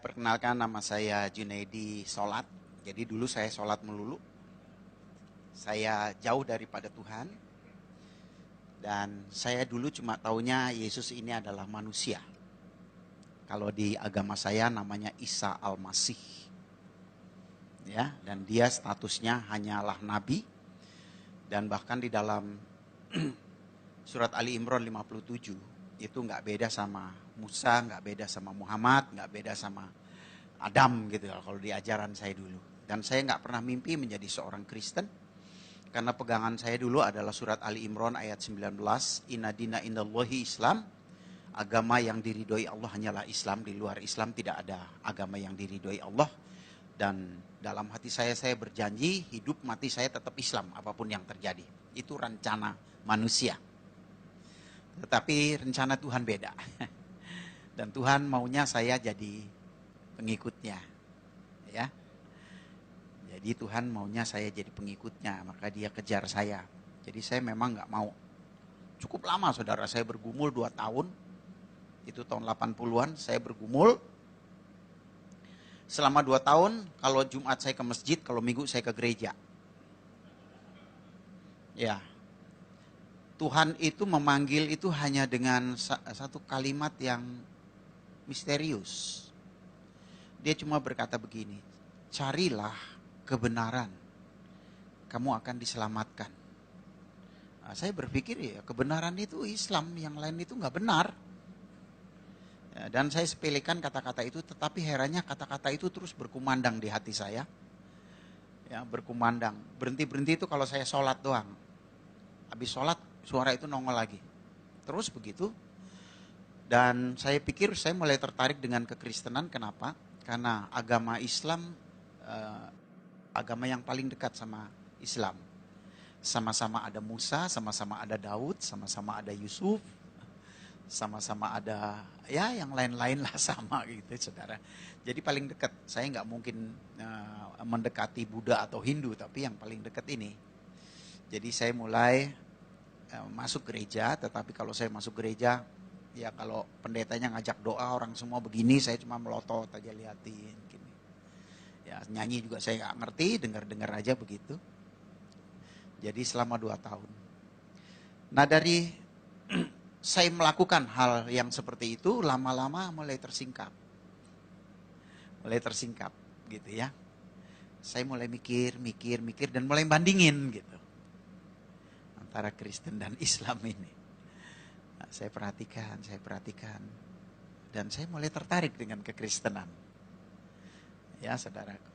Perkenalkan, nama saya Junaidi Solat. Jadi dulu saya solat melulu. Saya jauh daripada Tuhan. Dan saya dulu cuma taunya Yesus ini adalah manusia. Kalau di agama saya namanya Isa Al-Masih. Ya, dan dia statusnya hanyalah nabi. Dan bahkan di dalam surat Ali Imran 57 itu nggak beda sama Musa, nggak beda sama Muhammad, nggak beda sama Adam gitu kalau di ajaran saya dulu. Dan saya nggak pernah mimpi menjadi seorang Kristen karena pegangan saya dulu adalah surat Ali Imran ayat 19, Inna dina indallahi Islam, agama yang diridhoi Allah hanyalah Islam, di luar Islam tidak ada agama yang diridhoi Allah. Dan dalam hati saya berjanji hidup mati saya tetap Islam apapun yang terjadi. Itu rencana manusia. Tetapi rencana Tuhan beda. Dan Tuhan maunya saya jadi pengikutnya. Ya. Jadi Tuhan maunya saya jadi pengikutnya, maka dia kejar saya. Jadi saya memang gak mau. Cukup lama saudara, saya bergumul 2 tahun. Itu tahun 80-an saya bergumul. Selama 2 tahun, kalau Jumat saya ke masjid, kalau Minggu saya ke gereja. Ya. Tuhan itu memanggil itu hanya dengan satu kalimat yang misterius. Dia cuma berkata begini, carilah kebenaran, kamu akan diselamatkan. Nah, saya berpikir ya kebenaran itu Islam, yang lain itu gak benar. Ya, dan saya sepelekan kata-kata itu, tetapi herannya kata-kata itu terus berkumandang di hati saya. Ya, berkumandang. Berhenti-berhenti itu kalau saya sholat doang. Habis sholat suara itu nongol lagi. Terus begitu. Dan saya pikir saya mulai tertarik dengan kekristenan. Kenapa? Karena agama Islam agama yang paling dekat sama Islam. Sama-sama ada Musa, sama-sama ada Daud, sama-sama ada Yusuf, sama-sama ada ya yang lain-lain lah sama gitu saudara. Jadi paling dekat, saya nggak mungkin mendekati Buddha atau Hindu, tapi yang paling dekat ini. Jadi saya mulai masuk gereja, tetapi kalau saya masuk gereja, ya kalau pendetanya ngajak doa orang semua begini, saya cuma melotot aja liatin gini. Ya nyanyi juga saya nggak ngerti, dengar-dengar aja begitu. Jadi selama 2 tahun. Nah dari saya melakukan hal yang seperti itu, lama-lama mulai tersingkap. Mulai tersingkap gitu ya. Saya mulai mikir dan mulai bandingin gitu. Antara Kristen dan Islam ini. Nah, saya perhatikan. Dan saya mulai tertarik dengan kekristenan. Ya saudaraku.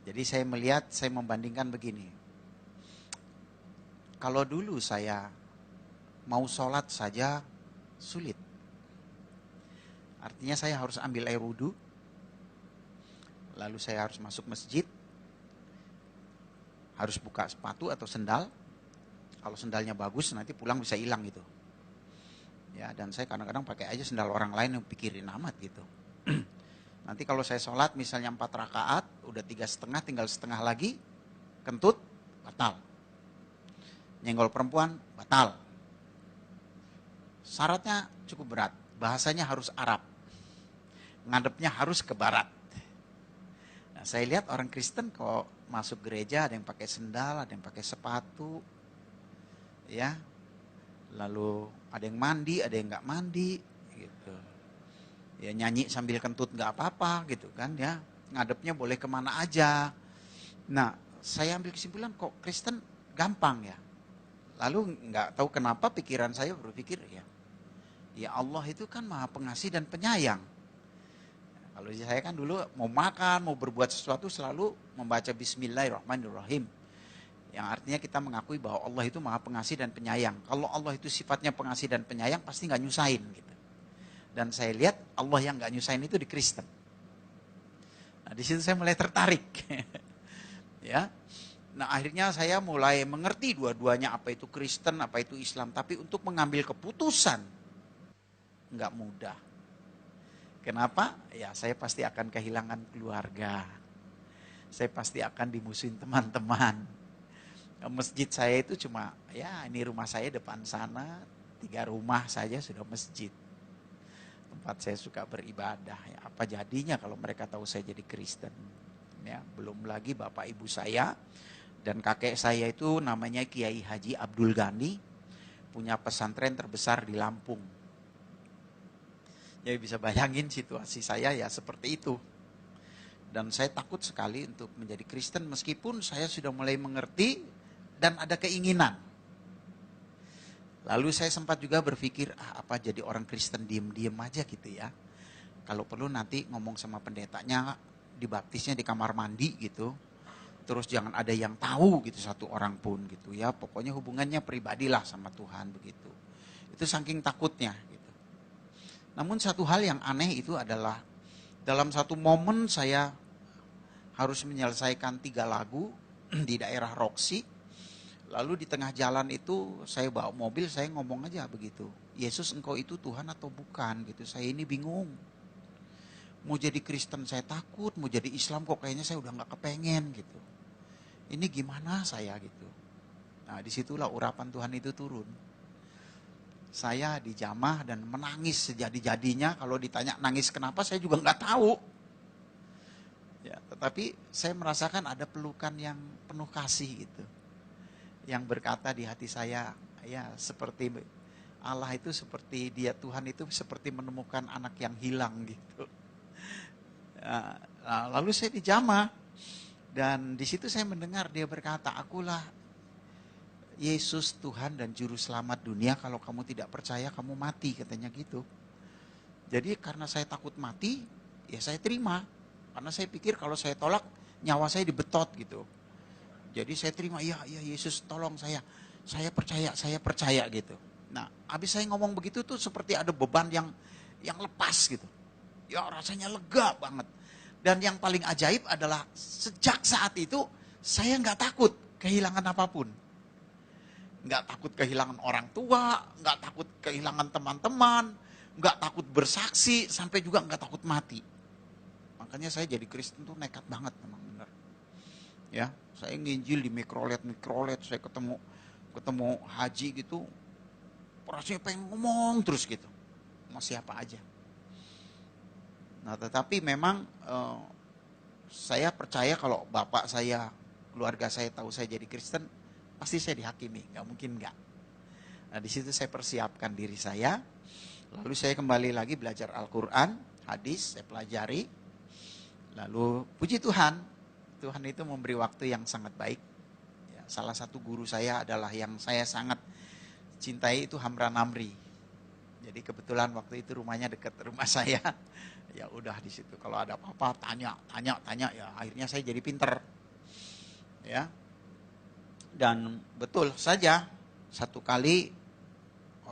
Jadi saya membandingkan begini. Kalau dulu saya mau sholat saja sulit. Artinya saya harus ambil air wudhu. Lalu saya harus masuk masjid. Harus buka sepatu atau sendal. Kalau sendalnya bagus nanti pulang bisa hilang gitu. Ya, dan saya kadang-kadang pakai aja sendal orang lain yang pikirin amat gitu. Nanti kalau saya sholat misalnya 4 rakaat, udah 3,5, tinggal setengah lagi, kentut, batal. Nyenggol perempuan, batal. Syaratnya cukup berat, bahasanya harus Arab. Ngadepnya harus ke barat. Nah, saya lihat orang Kristen kalau masuk gereja ada yang pakai sendal, ada yang pakai sepatu. Ya. Lalu ada yang mandi, ada yang enggak mandi gitu. Ya nyanyi sambil kentut enggak apa-apa gitu kan ya. Ngadepnya boleh kemana aja. Nah, saya ambil kesimpulan kok Kristen gampang ya. Lalu enggak tahu kenapa pikiran saya berpikir ya Allah itu kan Maha Pengasih dan Penyayang. Kalau saya kan dulu mau makan, mau berbuat sesuatu selalu membaca Bismillahirrahmanirrahim. Yang artinya kita mengakui bahwa Allah itu Maha Pengasih dan Penyayang. Kalau Allah itu sifatnya pengasih dan penyayang pasti enggak nyusahin gitu. Dan saya lihat Allah yang enggak nyusahin itu di Kristen. Nah, di situ saya mulai tertarik. Ya. Nah, akhirnya saya mulai mengerti dua-duanya, apa itu Kristen, apa itu Islam. Tapi untuk mengambil keputusan enggak mudah. Kenapa? Ya, saya pasti akan kehilangan keluarga. Saya pasti akan dimusuhin teman-teman. Masjid saya itu cuma, ya ini rumah saya depan sana, 3 rumah saja sudah masjid. tempat saya suka beribadah. Ya, apa jadinya kalau mereka tahu saya jadi Kristen? Ya, belum lagi bapak ibu saya dan kakek saya itu namanya Kiai Haji Abdul Ghani, punya pesantren terbesar di Lampung. Jadi bisa bayangin situasi saya ya seperti itu. Dan saya takut sekali untuk menjadi Kristen meskipun saya sudah mulai mengerti dan ada keinginan. Lalu saya sempat juga berpikir, apa jadi orang Kristen diem-diem aja gitu ya. Kalau perlu nanti ngomong sama pendetanya, dibaptisnya di kamar mandi gitu. Terus jangan ada yang tahu gitu, satu orang pun gitu ya. Pokoknya hubungannya pribadilah sama Tuhan begitu. Itu saking takutnya gitu. Namun satu hal yang aneh itu adalah dalam satu momen saya harus menyelesaikan 3 lagu di daerah Roxy. Lalu di tengah jalan itu saya bawa mobil, saya ngomong aja begitu. Yesus, engkau itu Tuhan atau bukan gitu. Saya ini bingung. Mau jadi Kristen saya takut, mau jadi Islam kok kayaknya saya udah gak kepengen gitu. Ini gimana saya gitu. Nah disitulah urapan Tuhan itu turun. Saya dijamah dan menangis sejadi-jadinya. Kalau ditanya nangis kenapa saya juga gak tahu. Ya, tetapi saya merasakan ada pelukan yang penuh kasih gitu. Yang berkata di hati saya, ya seperti Allah itu seperti dia, Tuhan itu seperti menemukan anak yang hilang gitu. Nah, lalu saya dijamah dan di situ saya mendengar dia berkata, akulah Yesus Tuhan dan Juru Selamat dunia, kalau kamu tidak percaya kamu mati, katanya gitu. Jadi karena saya takut mati, ya saya terima. Karena saya pikir kalau saya tolak, nyawa saya dibetot gitu. Jadi saya terima, ya Yesus tolong saya percaya gitu. Nah habis saya ngomong begitu tuh seperti ada beban yang lepas gitu. Ya rasanya lega banget. Dan yang paling ajaib adalah sejak saat itu saya gak takut kehilangan apapun. Gak takut kehilangan orang tua, gak takut kehilangan teman-teman, gak takut bersaksi, sampai juga gak takut mati. Makanya saya jadi Kristen tuh nekat banget memang benar. Ya, saya nginjil di mikrolet, saya ketemu haji gitu, rasanya pengen ngomong terus gitu, mau siapa aja. Nah tetapi memang saya percaya kalau bapak saya, keluarga saya tahu saya jadi Kristen, pasti saya dihakimi, nggak mungkin nggak. Nah di situ saya persiapkan diri saya, lalu saya kembali lagi belajar Al-Quran, hadis, saya pelajari, lalu puji Tuhan. Tuhan itu memberi waktu yang sangat baik. Ya, salah satu guru saya adalah yang saya sangat cintai itu Hamra Namri. Jadi kebetulan waktu itu rumahnya dekat rumah saya. Ya udah di situ kalau ada apa-apa tanya ya akhirnya saya jadi pinter. Ya. Dan betul saja satu kali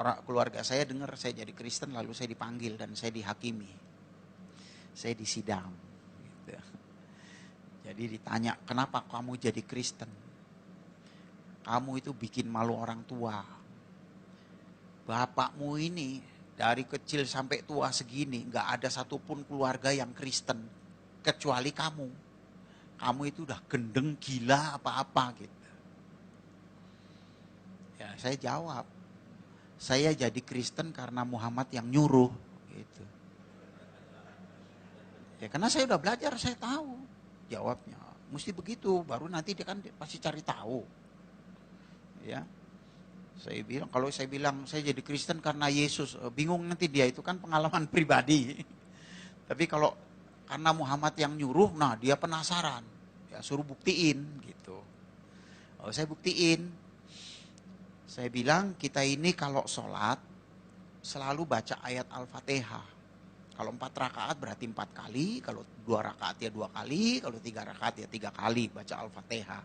orang keluarga saya dengar saya jadi Kristen lalu saya dipanggil dan saya dihakimi. Saya disidang. Gitu. Jadi ditanya, kenapa kamu jadi Kristen? Kamu itu bikin malu orang tua. Bapakmu ini dari kecil sampai tua segini, gak ada satupun keluarga yang Kristen. Kecuali kamu. Kamu itu udah gendeng, gila, apa-apa gitu. Ya saya jawab, saya jadi Kristen karena Muhammad yang nyuruh. Gitu. Ya karena saya udah belajar, saya tahu. Jawabnya mesti begitu, baru nanti dia kan pasti cari tahu. Ya, saya bilang kalau saya bilang saya jadi Kristen karena Yesus, bingung nanti dia, itu kan pengalaman pribadi. Tapi kalau karena Muhammad yang nyuruh, nah dia penasaran, ya suruh buktiin gitu. Oh, saya buktiin, saya bilang kita ini kalau sholat selalu baca ayat Al-Fatihah. Kalau 4 rakaat berarti 4 kali, kalau 2 rakaat ya 2 kali, kalau 3 rakaat ya 3 kali baca Al-Fatihah.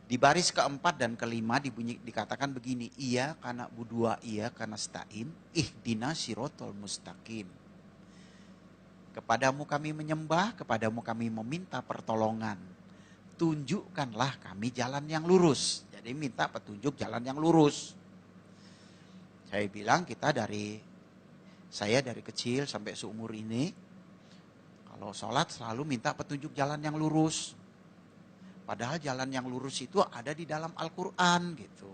Di baris keempat dan kelima dikatakan begini, iya kana budua iya kana stain, ihdina sirotol mustaqim. Kepadamu kami menyembah, kepadamu kami meminta pertolongan. Tunjukkanlah kami jalan yang lurus. Jadi minta petunjuk jalan yang lurus. Saya bilang saya dari kecil sampai seumur ini, kalau sholat selalu minta petunjuk jalan yang lurus. Padahal jalan yang lurus itu ada di dalam Al-Quran gitu.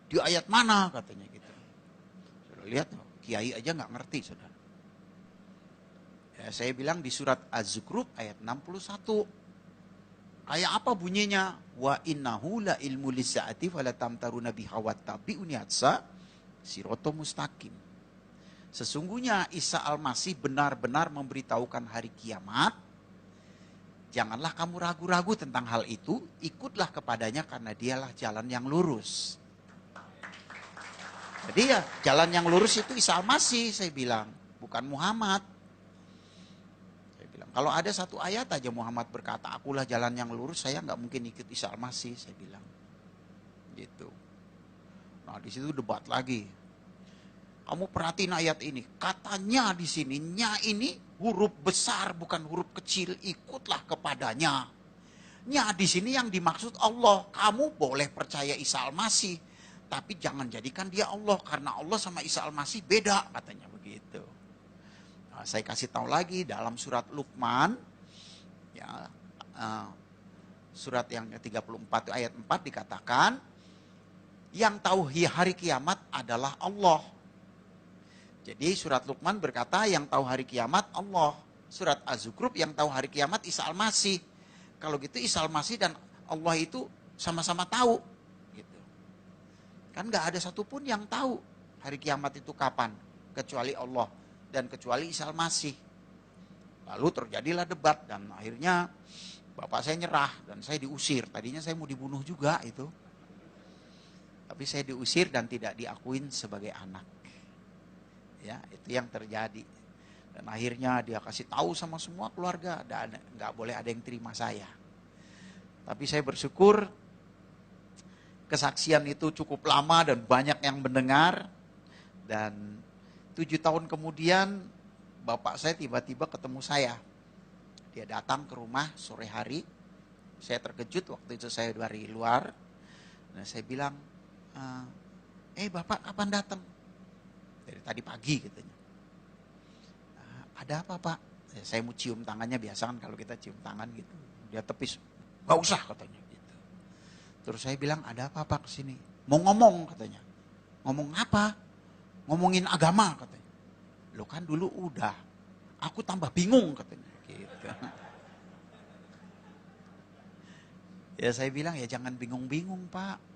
Di ayat mana katanya gitu. Sudah lihat, kiai aja gak ngerti saudara. Ya, saya bilang di surat Az-Zukhruf ayat 61. Kayak apa bunyinya? Wa innahu la ilmu lisaati fala tamtaruna biha wattabi'uni atsa siratal mustaqim. Sesungguhnya Isa Al-Masih benar-benar memberitahukan hari kiamat. Janganlah kamu ragu-ragu tentang hal itu, ikutlah kepadanya karena dialah jalan yang lurus. Jadi ya jalan yang lurus itu Isa Al-Masih, saya bilang, bukan Muhammad. Saya bilang, kalau ada satu ayat aja Muhammad berkata, akulah jalan yang lurus, saya nggak mungkin ikut Isa Al-Masih, saya bilang. Gitu. Nah, di situ debat lagi. Kamu perhatiin ayat ini, katanya di sini, nya ini huruf besar bukan huruf kecil, ikutlah kepadanya. Nya di sini yang dimaksud Allah, kamu boleh percaya Isa Al-Masih, tapi jangan jadikan dia Allah, karena Allah sama Isa Al-Masih beda, katanya begitu. Nah, saya kasih tahu lagi dalam surat Luqman, ya, surat yang ke-34 ayat 4 dikatakan, yang tahu hari kiamat adalah Allah. Jadi surat Luqman berkata yang tahu hari kiamat Allah. Surat Az-Zukhruf yang tahu hari kiamat Isa Al-Masih. Kalau gitu Isa Al-Masih dan Allah itu sama-sama tahu. Gitu. Kan gak ada satupun yang tahu hari kiamat itu kapan. Kecuali Allah dan kecuali Isa Al-Masih. Lalu terjadilah debat dan akhirnya bapak saya nyerah dan saya diusir. Tadinya saya mau dibunuh juga itu. Tapi saya diusir dan tidak diakuin sebagai anak. Ya, itu yang terjadi. Dan akhirnya dia kasih tahu sama semua keluarga dan nggak boleh ada yang terima saya. Tapi saya bersyukur kesaksian itu cukup lama dan banyak yang mendengar. Dan 7 tahun kemudian bapak saya tiba-tiba ketemu saya. Dia datang ke rumah sore hari. Saya terkejut waktu itu saya dari luar. Nah, saya bilang, bapak kapan datang? Dari tadi pagi katanya. Ada apa pak? Saya mau cium tangannya, biasa kan kalau kita cium tangan gitu. Dia tepis, gak usah katanya gitu. Terus saya bilang, ada apa pak kesini? Mau ngomong katanya. Ngomong apa? Ngomongin agama katanya. Lo kan dulu udah. Aku tambah bingung katanya. Gitu. Ya saya bilang ya jangan bingung-bingung pak.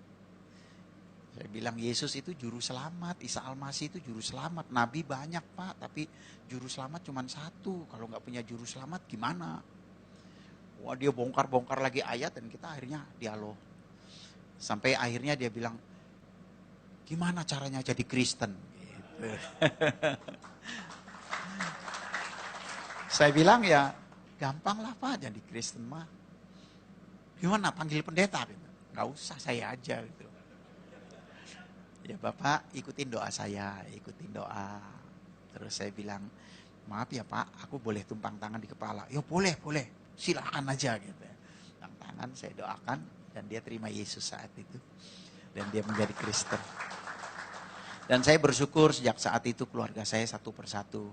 Saya bilang Yesus itu juru selamat, Isa Al-Masih itu juru selamat. Nabi banyak pak, tapi juru selamat cuma satu. Kalau nggak punya juru selamat gimana? Wah dia bongkar-bongkar lagi ayat dan kita akhirnya dialog. Sampai akhirnya dia bilang, gimana caranya jadi Kristen? Gitu. Saya bilang ya gampang lah pak jadi Kristen mah. Gimana panggil pendeta? Gitu. Nggak usah, saya aja gitu. Ya Bapak ikutin doa saya, ikutin doa. Terus saya bilang, maaf ya Pak, aku boleh tumpang tangan di kepala. Ya boleh, silakan aja gitu. Tumpang tangan saya doakan dan dia terima Yesus saat itu. Dan dia menjadi Kristen. Dan saya bersyukur sejak saat itu keluarga saya satu persatu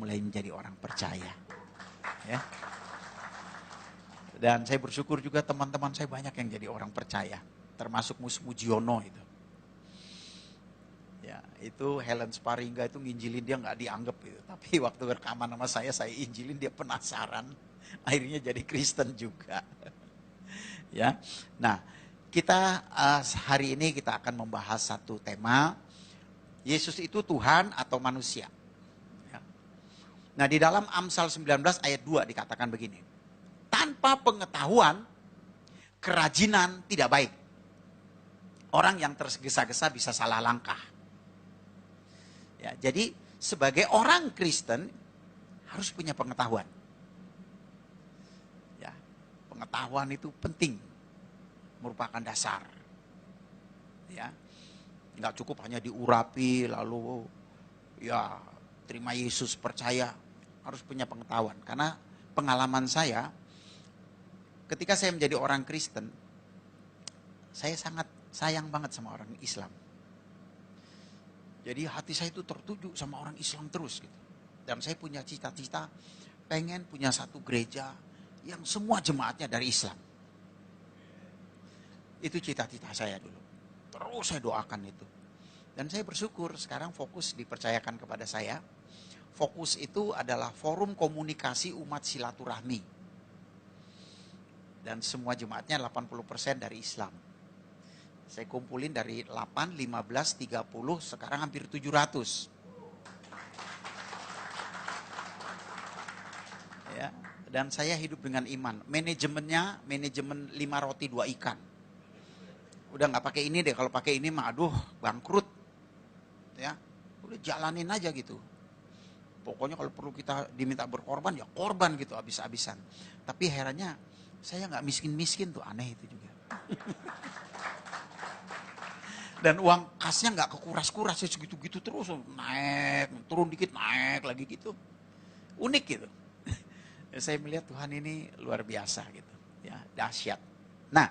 mulai menjadi orang percaya. Ya. Dan saya bersyukur juga teman-teman saya banyak yang jadi orang percaya. Termasuk Mus Mujiono itu. Ya, itu Helen Sparingga itu nginjilin dia nggak dianggap gitu. Tapi waktu rekaman sama saya injilin dia penasaran. Akhirnya jadi Kristen juga. Ya, nah kita hari ini kita akan membahas satu tema. Yesus itu Tuhan atau manusia. Ya. Nah di dalam Amsal 19 ayat 2 dikatakan begini. Tanpa pengetahuan, kerajinan tidak baik. Orang yang tergesa-gesa bisa salah langkah. Ya, jadi sebagai orang Kristen harus punya pengetahuan. Ya, pengetahuan itu penting, merupakan dasar. Ya, nggak cukup hanya diurapi lalu ya terima Yesus percaya, harus punya pengetahuan. Karena pengalaman saya, ketika saya menjadi orang Kristen, saya sangat sayang banget sama orang Islam. Jadi hati saya itu tertuju sama orang Islam terus gitu. Dan saya punya cita-cita pengen punya satu gereja yang semua jemaatnya dari Islam. Itu cita-cita saya dulu. Terus saya doakan itu. Dan saya bersyukur sekarang fokus dipercayakan kepada saya Fokus itu adalah forum komunikasi umat silaturahmi. Dan semua jemaatnya 80% dari Islam. Saya kumpulin dari 8, 15, 30, sekarang hampir 700. Ya, dan saya hidup dengan iman. Manajemennya, manajemen 5 roti 2 ikan. Udah nggak pakai ini deh, kalau pakai ini mah aduh bangkrut. Ya, udah jalanin aja gitu. Pokoknya kalau perlu kita diminta berkorban, ya korban gitu habis-habisan. Tapi herannya saya nggak miskin-miskin tuh, aneh itu juga. Dan uang kasnya nggak kekuras-kuras, ya segitu-gitu terus, naik, turun dikit, naik lagi gitu. Unik gitu. Saya melihat Tuhan ini luar biasa gitu, ya dahsyat. Nah,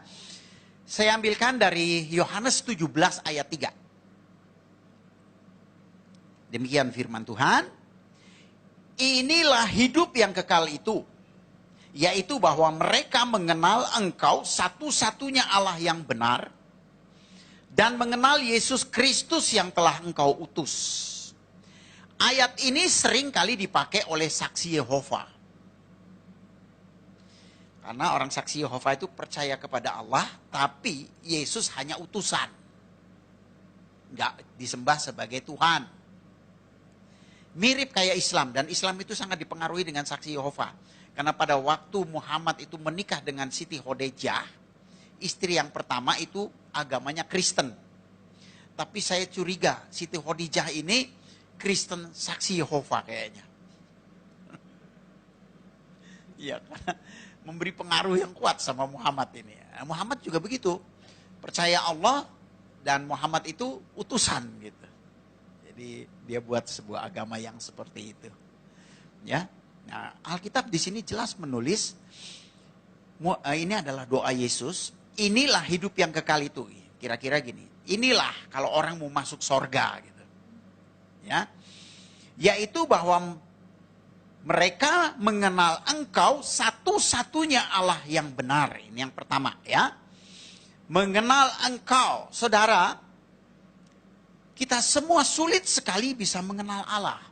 saya ambilkan dari Yohanes 17 ayat 3. Demikian firman Tuhan. Inilah hidup yang kekal itu, yaitu bahwa mereka mengenal Engkau satu-satunya Allah yang benar, dan mengenal Yesus Kristus yang telah Engkau utus. Ayat ini sering kali dipakai oleh saksi Yehova. Karena orang saksi Yehova itu percaya kepada Allah, tapi Yesus hanya utusan. Nggak disembah sebagai Tuhan. Mirip kayak Islam, dan Islam itu sangat dipengaruhi dengan saksi Yehova. Karena pada waktu Muhammad itu menikah dengan Siti Khadijah, istri yang pertama itu agamanya Kristen. Tapi saya curiga Siti Khadijah ini Kristen saksi Yehova kayaknya. Iya, karena memberi pengaruh yang kuat sama Muhammad ini. Muhammad juga begitu, percaya Allah dan Muhammad itu utusan gitu. Jadi dia buat sebuah agama yang seperti itu. Ya, nah, Alkitab di sini jelas menulis ini adalah doa Yesus. Inilah hidup yang kekal itu. Kira-kira gini. Inilah kalau orang mau masuk sorga gitu. Ya, yaitu bahwa mereka mengenal Engkau satu-satunya Allah yang benar. Ini yang pertama ya. Mengenal Engkau, saudara. Kita semua sulit sekali bisa mengenal Allah.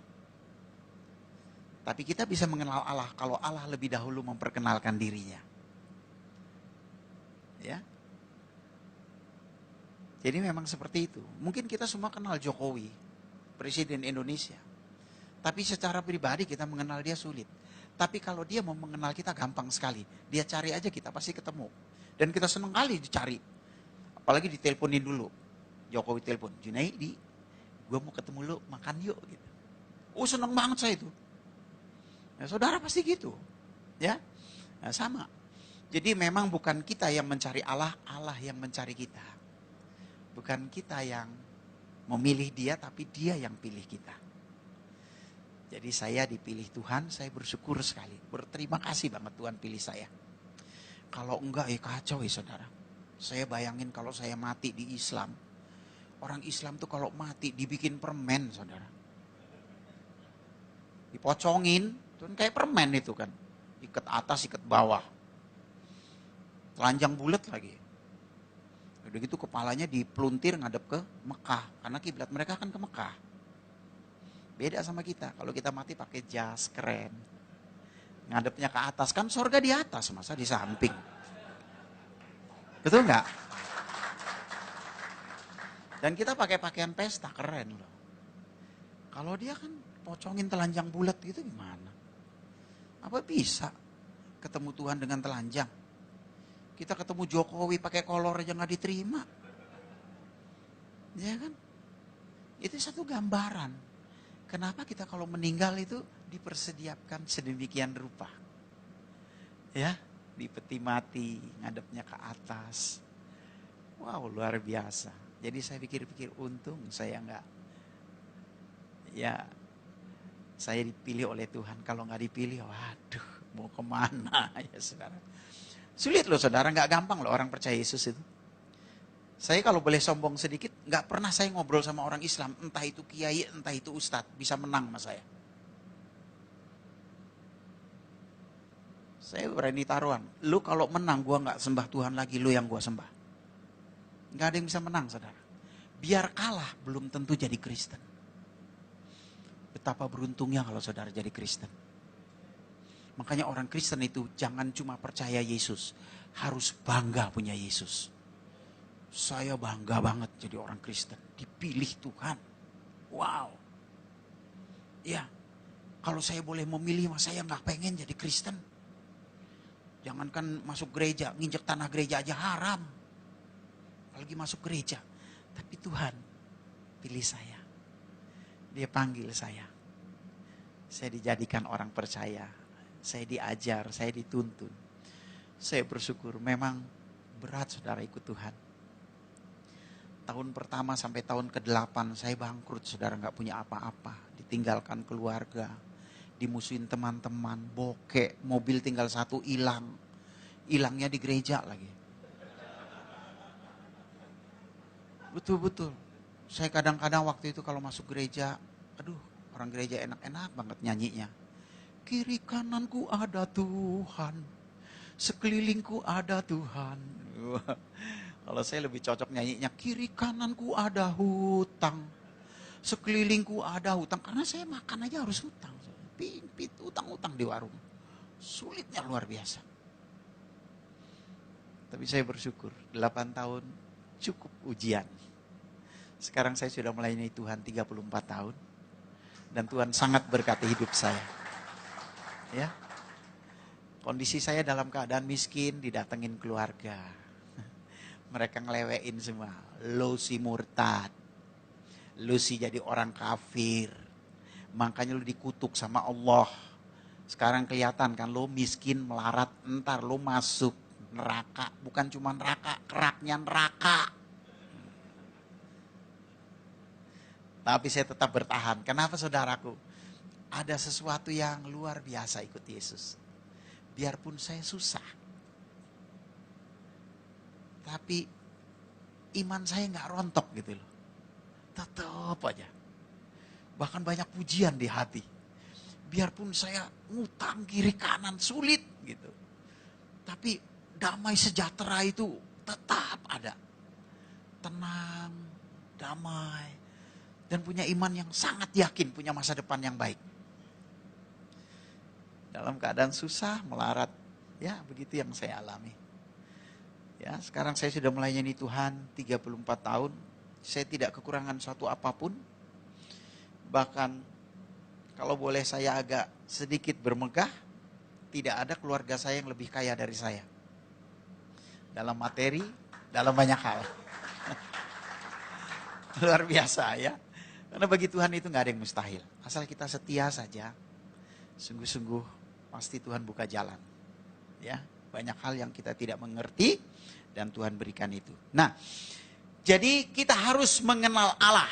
Tapi kita bisa mengenal Allah kalau Allah lebih dahulu memperkenalkan dirinya. Ya. Jadi memang seperti itu. Mungkin kita semua kenal Jokowi, Presiden Indonesia. Tapi secara pribadi kita mengenal dia sulit. Tapi kalau dia mau mengenal kita gampang sekali. Dia cari aja kita pasti ketemu. Dan kita senang kali dicari. Apalagi diteleponin dulu. Jokowi telepon, Junaidi, gue mau ketemu lu, makan yuk gitu. Oh senang banget saya itu. Nah, saudara pasti gitu. Ya, nah, sama. Jadi memang bukan kita yang mencari Allah, Allah yang mencari kita. Bukan kita yang memilih dia, tapi dia yang pilih kita. Jadi saya dipilih Tuhan, saya bersyukur sekali. Berterima kasih banget Tuhan pilih saya. Kalau enggak ya kacau ya saudara. Saya bayangin kalau saya mati di Islam. Orang Islam tuh kalau mati dibikin permen saudara. Dipocongin, tuh kayak permen itu kan. Ikat atas, ikat bawah. Telanjang bulat lagi. Udah gitu kepalanya dipeluntir ngadep ke Mekah. Karena kiblat mereka kan ke Mekah. Beda sama kita. Kalau kita mati pakai jas keren. Ngadepnya ke atas. Kan surga di atas, masa di samping. Betul nggak? Dan kita pakai pakaian pesta, keren loh. Kalau dia kan pocongin telanjang bulat gitu gimana? Apa bisa ketemu Tuhan dengan telanjang? Kita ketemu Jokowi pakai kolor aja nggak diterima. Ya kan? Itu satu gambaran. Kenapa kita kalau meninggal itu dipersediakan sedemikian rupa? Ya, di peti mati, ngadepnya ke atas. Wow, luar biasa. Jadi saya pikir-pikir untung saya enggak. Ya, saya dipilih oleh Tuhan. Kalau nggak dipilih, waduh, mau kemana ya saudara. Sulit loh saudara, nggak gampang loh orang percaya Yesus itu. Saya kalau boleh sombong sedikit, nggak pernah saya ngobrol sama orang Islam, entah itu kiai, entah itu ustadz, bisa menang sama saya. Saya berani taruhan, lu kalau menang gua nggak sembah Tuhan lagi, lu yang gua sembah. Nggak ada yang bisa menang saudara. Biar kalah belum tentu jadi Kristen. Betapa beruntungnya kalau saudara jadi Kristen. Makanya orang Kristen itu jangan cuma percaya Yesus, harus bangga punya Yesus. Saya bangga banget jadi orang Kristen, dipilih Tuhan. Wow. Ya, kalau saya boleh memilih, mas saya nggak pengen jadi Kristen. Jangankan masuk gereja, nginjek tanah gereja aja haram. Apalagi masuk gereja. Tapi Tuhan pilih saya. Dia panggil saya. Saya dijadikan orang percaya. Saya diajar, saya dituntun. Saya bersyukur, memang berat saudara ikut Tuhan. Tahun pertama sampai tahun ke-8 saya bangkrut, saudara, gak punya apa-apa. Ditinggalkan keluarga, dimusuhin teman-teman, bokek, mobil tinggal satu hilang. Hilangnya di gereja lagi. Betul-betul. Saya kadang-kadang waktu itu kalau masuk gereja, aduh, orang gereja enak-enak banget nyanyinya. Kiri kananku ada Tuhan, sekelilingku ada Tuhan. Kalau saya lebih cocok nyanyinya, kiri kananku ada hutang, sekelilingku ada hutang. Karena saya makan aja harus hutang. Pimpit utang-utang di warung. Sulitnya luar biasa. Tapi saya bersyukur, 8 tahun cukup ujian. Sekarang saya sudah melayani Tuhan 34 tahun. Dan Tuhan sangat berkati hidup saya. Ya, kondisi saya dalam keadaan miskin, didatengin keluarga. Mereka ngelewein semua. Lu si murtad. Lu si jadi orang kafir. Makanya lu dikutuk sama Allah. Sekarang kelihatan kan lu miskin, melarat. Ntar lu masuk neraka. Bukan cuma neraka, keraknya neraka. Tapi saya tetap bertahan. Kenapa saudaraku? Ada sesuatu yang luar biasa ikut Yesus. Biarpun saya susah. Tapi iman saya gak rontok gitu loh. Tetap aja. Bahkan banyak pujian di hati. Biarpun saya ngutang kiri kanan sulit gitu. Tapi damai sejahtera itu tetap ada. Tenang, damai. Dan punya iman yang sangat yakin punya masa depan yang baik. Dalam keadaan susah, melarat. Ya, begitu yang saya alami. Ya, sekarang saya sudah melayani Tuhan 34 tahun. Saya tidak kekurangan suatu apapun. Bahkan kalau boleh saya agak sedikit bermegah, tidak ada keluarga saya yang lebih kaya dari saya. Dalam materi, dalam banyak hal. Luar biasa ya. Karena bagi Tuhan itu gak ada yang mustahil. Asal kita setia saja, sungguh-sungguh pasti Tuhan buka jalan. Ya, banyak hal yang kita tidak mengerti dan Tuhan berikan itu. Nah, jadi kita harus mengenal Allah.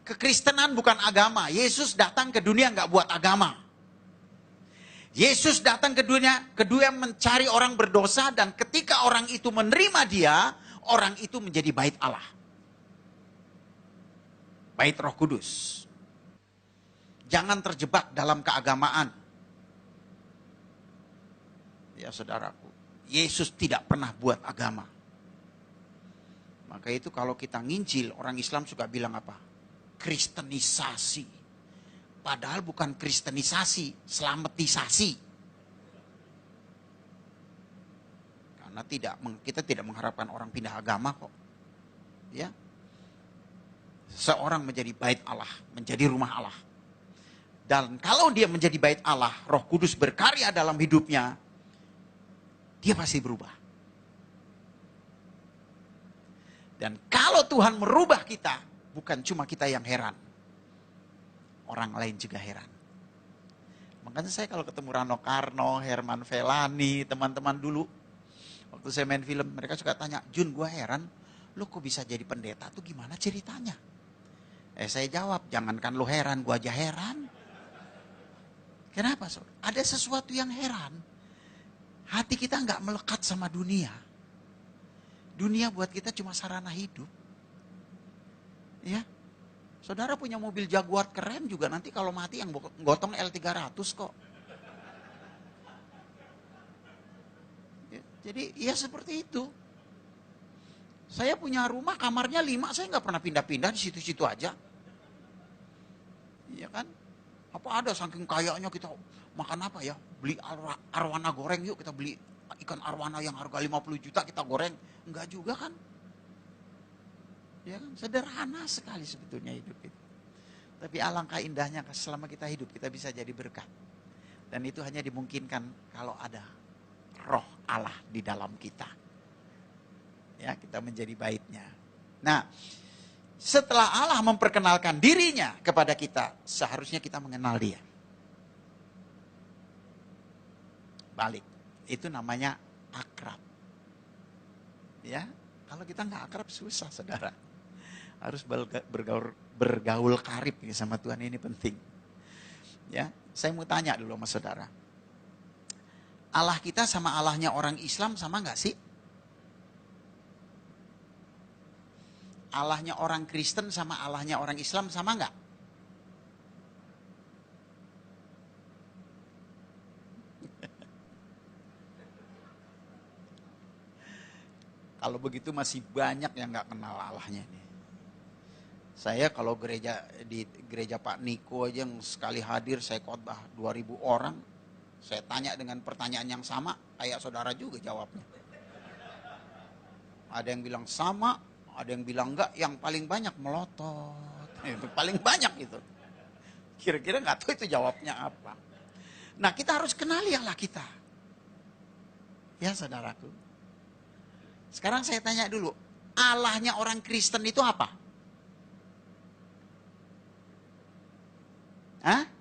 Kekristenan bukan agama. Yesus datang ke dunia gak buat agama. Yesus datang ke dunia, kedua mencari orang berdosa, dan ketika orang itu menerima dia, orang itu menjadi bait Allah. Bait Roh Kudus. Jangan terjebak dalam keagamaan. Ya saudaraku, Yesus tidak pernah buat agama. Maka itu kalau kita nginjil, orang Islam suka bilang apa? Kristenisasi. Padahal bukan kristenisasi, selamatisasi. Karena kita tidak mengharapkan orang pindah agama kok. Ya. Seorang menjadi bait Allah, menjadi rumah Allah. Dan kalau dia menjadi bait Allah, Roh Kudus berkarya dalam hidupnya, dia pasti berubah. Dan kalau Tuhan merubah kita, bukan cuma kita yang heran. Orang lain juga heran. Makanya saya kalau ketemu Rano Karno, Herman Felani, teman-teman dulu, waktu saya main film, mereka suka tanya, Jun, gue heran, lu kok bisa jadi pendeta tuh gimana ceritanya? Saya jawab, jangankan lu heran, gue aja heran. Kenapa? Ada sesuatu yang heran. Hati kita gak melekat sama dunia. Dunia buat kita cuma sarana hidup. Ya, saudara punya mobil Jaguar keren juga, nanti kalau mati yang gotong L300 kok. Ya, jadi ya seperti itu. Saya punya rumah, kamarnya 5, saya gak pernah pindah-pindah di situ-situ aja. Ya kan? Apa ada saking kayanya kita makan apa ya? Beli arwana goreng yuk, kita beli ikan arwana yang harga 50 juta kita goreng. Enggak juga kan? Ya kan? Sederhana sekali sebetulnya hidup itu. Tapi alangkah indahnya selama kita hidup kita bisa jadi berkat. Dan itu hanya dimungkinkan kalau ada roh Allah di dalam kita. Ya, kita menjadi baitnya. Nah, setelah Allah memperkenalkan dirinya kepada kita, seharusnya kita mengenal dia. Balik. Itu namanya akrab. Ya, kalau kita nggak akrab susah, saudara. Harus bergaul karib sama Tuhan, ini penting. Ya, saya mau tanya dulu sama saudara. Allah kita sama Allahnya orang Islam sama nggak sih? Allahnya orang Kristen sama Allahnya orang Islam sama nggak? Kalau begitu masih banyak yang nggak kenal Allahnya nih. Saya kalau di gereja Pak Niko aja yang sekali hadir saya khotbah 2000 orang. Saya tanya dengan pertanyaan yang sama, kayak saudara juga jawabnya. Ada yang bilang sama, ada yang bilang enggak, yang paling banyak melotot. Itu paling banyak itu. Kira-kira nggak tahu itu jawabnya apa. Nah, kita harus kenali Allah kita. Ya saudaraku. Sekarang saya tanya dulu, Allahnya orang Kristen itu apa? Hah?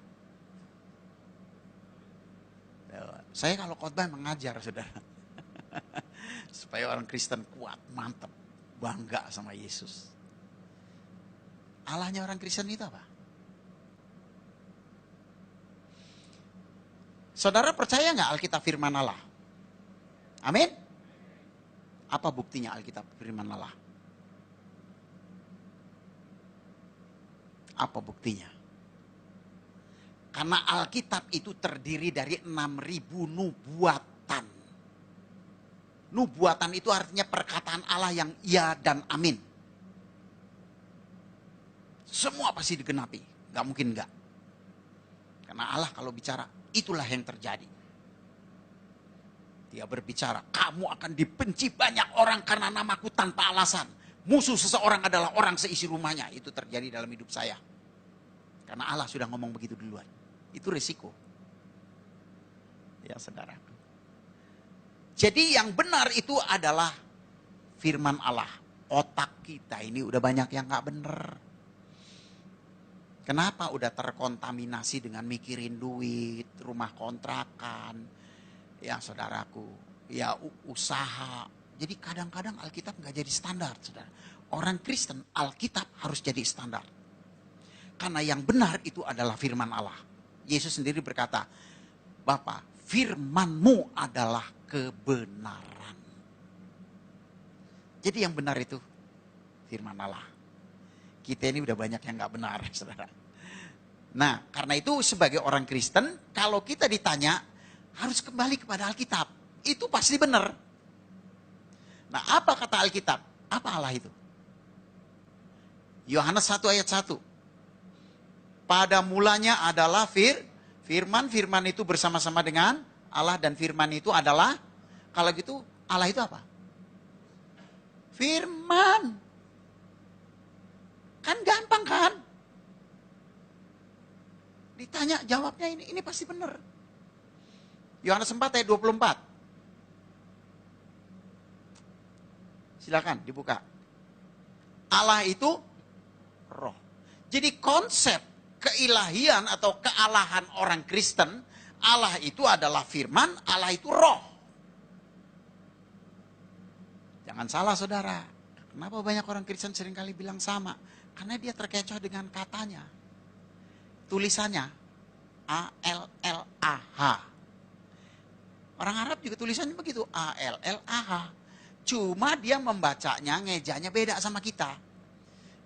Saya kalau khotbah mengajar, saudara. Supaya orang Kristen kuat, mantap, bangga sama Yesus. Allahnya orang Kristen itu apa? Saudara percaya nggak Alkitab firman Allah? Amin? Apa buktinya Alkitab firman Allah? Apa buktinya? Karena Alkitab itu terdiri dari 6.000 nubuatan. Nubuatan itu artinya perkataan Allah yang iya dan amin. Semua pasti digenapi, gak mungkin enggak. Karena Allah kalau bicara, itulah yang terjadi. Dia berbicara, kamu akan dibenci banyak orang karena namaku tanpa alasan. Musuh seseorang adalah orang seisi rumahnya. Itu terjadi dalam hidup saya. Karena Allah sudah ngomong begitu duluan. Itu resiko. Ya saudara. Jadi yang benar itu adalah firman Allah. Otak kita ini udah banyak yang gak benar. Kenapa udah terkontaminasi dengan mikirin duit, rumah kontrakan, ya saudaraku, ya usaha. Jadi kadang-kadang Alkitab gak jadi standar, saudara. Orang Kristen Alkitab harus jadi standar. Karena yang benar itu adalah firman Allah. Yesus sendiri berkata, Bapa, firman-Mu adalah kebenaran. Jadi yang benar itu firman Allah. Kita ini udah banyak yang gak benar, saudara. Nah, karena itu sebagai orang Kristen, kalau kita ditanya, harus kembali kepada Alkitab. Itu pasti benar. Nah, apa kata Alkitab? Apa Allah itu? Yohanes 1 ayat 1. Pada mulanya adalah firman. Firman itu bersama-sama dengan Allah. Dan firman itu adalah, kalau gitu Allah itu apa? Firman. Kan gampang kan? Ditanya jawabnya ini pasti benar. Yohanes 4 ayat 24. Silakan dibuka. Allah itu roh. Jadi konsep keilahian atau kealahan orang Kristen, Allah itu adalah firman, Allah itu roh. Jangan salah saudara. Kenapa banyak orang Kristen seringkali bilang sama? Karena dia terkecoh dengan katanya. Tulisannya A-L-L-A-H. Orang Arab juga tulisannya begitu, A-L-L-A-H. Cuma dia membacanya, ngejanya beda sama kita.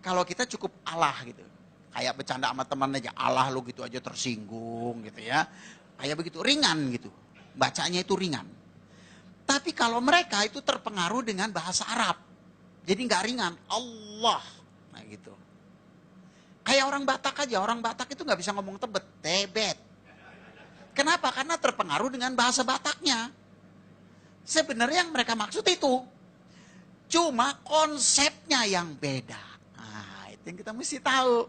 Kalau kita cukup Allah gitu. Kayak bercanda sama teman aja, Allah lu gitu aja tersinggung gitu ya. Kayak begitu, ringan gitu. Bacanya itu ringan. Tapi kalau mereka itu terpengaruh dengan bahasa Arab. Jadi nggak ringan, Allah. Nah gitu. Kayak orang Batak aja, orang Batak itu nggak bisa ngomong tebet, tebet. Kenapa? Karena terpengaruh dengan bahasa Bataknya. Sebenarnya yang mereka maksud itu. Cuma konsepnya yang beda. Nah, itu yang kita mesti tahu.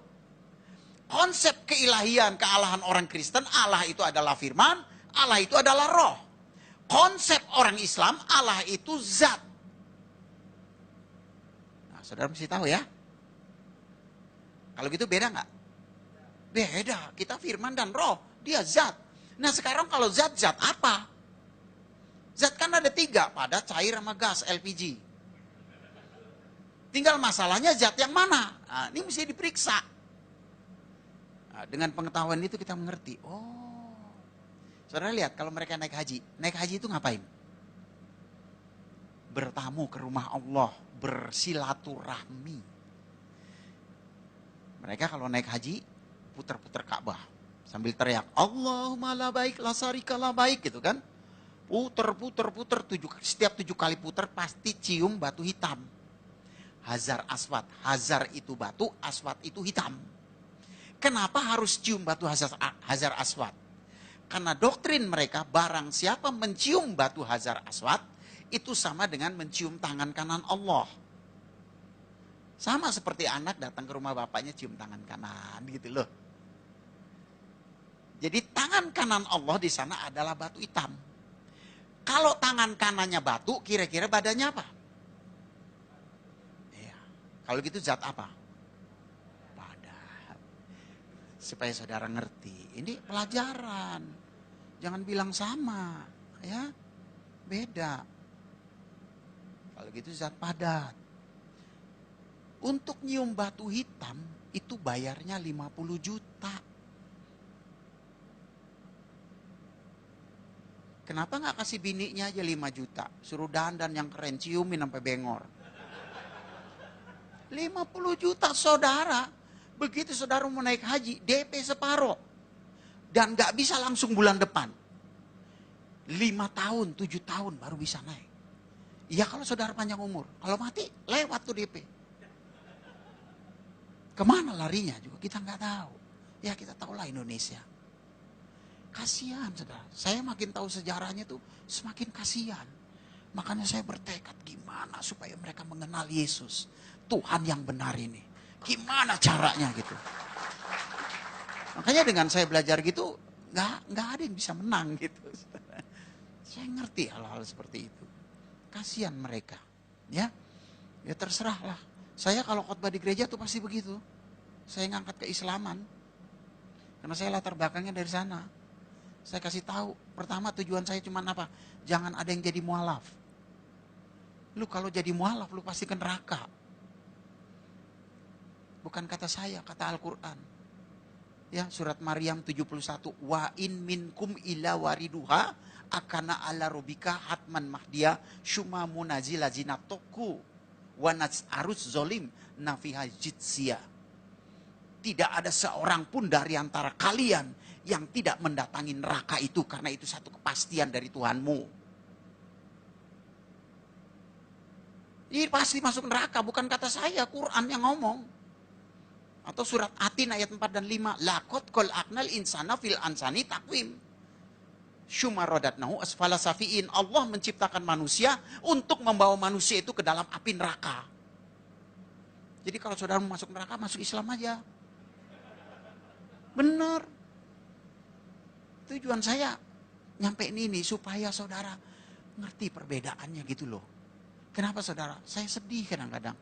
Konsep keilahian, kealahan orang Kristen, Allah itu adalah firman, Allah itu adalah roh. Konsep orang Islam, Allah itu zat. Nah, saudara mesti tahu ya. Kalau gitu beda nggak? Beda. Kita firman dan roh, dia zat. Nah sekarang kalau zat-zat apa? Zat kan ada 3, padat, cair, sama gas, LPG. Tinggal masalahnya zat yang mana? Nah, ini mesti diperiksa. Nah, dengan pengetahuan itu kita mengerti. Oh, saudara lihat kalau mereka naik haji. Naik haji itu ngapain? Bertamu ke rumah Allah, bersilaturahmi. Mereka kalau naik haji, putar-putar Ka'bah. Sambil teriak, Allahumma la baik, la sarika la baik, gitu kan. Putar, setiap 7 kali putar pasti cium batu hitam. Hajar aswad, hajar itu batu, aswad itu hitam. Kenapa harus cium batu hajar aswad? Karena doktrin mereka, barang siapa mencium batu hajar aswad, itu sama dengan mencium tangan kanan Allah. Sama seperti anak datang ke rumah bapaknya cium tangan kanan, gitu loh. Jadi tangan kanan Allah di sana adalah batu hitam. Kalau tangan kanannya batu, kira-kira badannya apa? Iya. Kalau gitu zat apa? Padat. Supaya saudara ngerti, ini pelajaran. Jangan bilang sama, ya. Beda. Kalau gitu zat padat. Untuk nyium batu hitam, itu bayarnya 50 juta. Kenapa nggak kasih bininya aja 5 juta? Suruh dandan yang keren, ciumin sampai bengor. 50 juta saudara. Begitu saudara mau naik haji, DP separoh. Dan nggak bisa langsung bulan depan. 5 tahun, 7 tahun baru bisa naik. Iya kalau saudara panjang umur. Kalau mati, lewat tuh DP. Kemana larinya juga kita nggak tahu. Ya kita tahulah Indonesia. Kasihan saudara. Saya makin tahu sejarahnya tuh semakin kasihan. Makanya saya bertekad gimana supaya mereka mengenal Yesus. Tuhan yang benar ini. Gimana caranya gitu. Makanya dengan saya belajar gitu, nggak ada yang bisa menang gitu. Saya ngerti hal-hal seperti itu. Kasihan mereka. Ya terserahlah. Saya kalau khotbah di gereja tuh pasti begitu. Saya ngangkat keislaman. Karena saya latar belakangnya dari sana. Saya kasih tahu, pertama tujuan saya cuma apa? Jangan ada yang jadi mualaf. Lu kalau jadi mualaf, lu pasti ke neraka. Bukan kata saya, kata Al-Quran. Ya, surat Maryam 71. Wa in minkum illa wariduha akana ala robika hatman mahdia syuma munazila zinatoku wa arus zolim nafiha jitsia. Tidak ada seorang pun dari antara kalian yang tidak mendatangi neraka itu, karena itu satu kepastian dari Tuhanmu. Ini pasti masuk neraka, bukan kata saya, Quran yang ngomong. Atau surat Atin ayat 4 dan 5. Lakot kol aknal insana fil ansani takwim. Syumarodatnahu asfala safiin. Allah menciptakan manusia untuk membawa manusia itu ke dalam api neraka. Jadi kalau saudara mau masuk neraka, masuk Islam aja. Benar. Tujuan saya nyampein ini supaya saudara ngerti perbedaannya gitu loh. Kenapa saudara? Saya sedih kadang-kadang.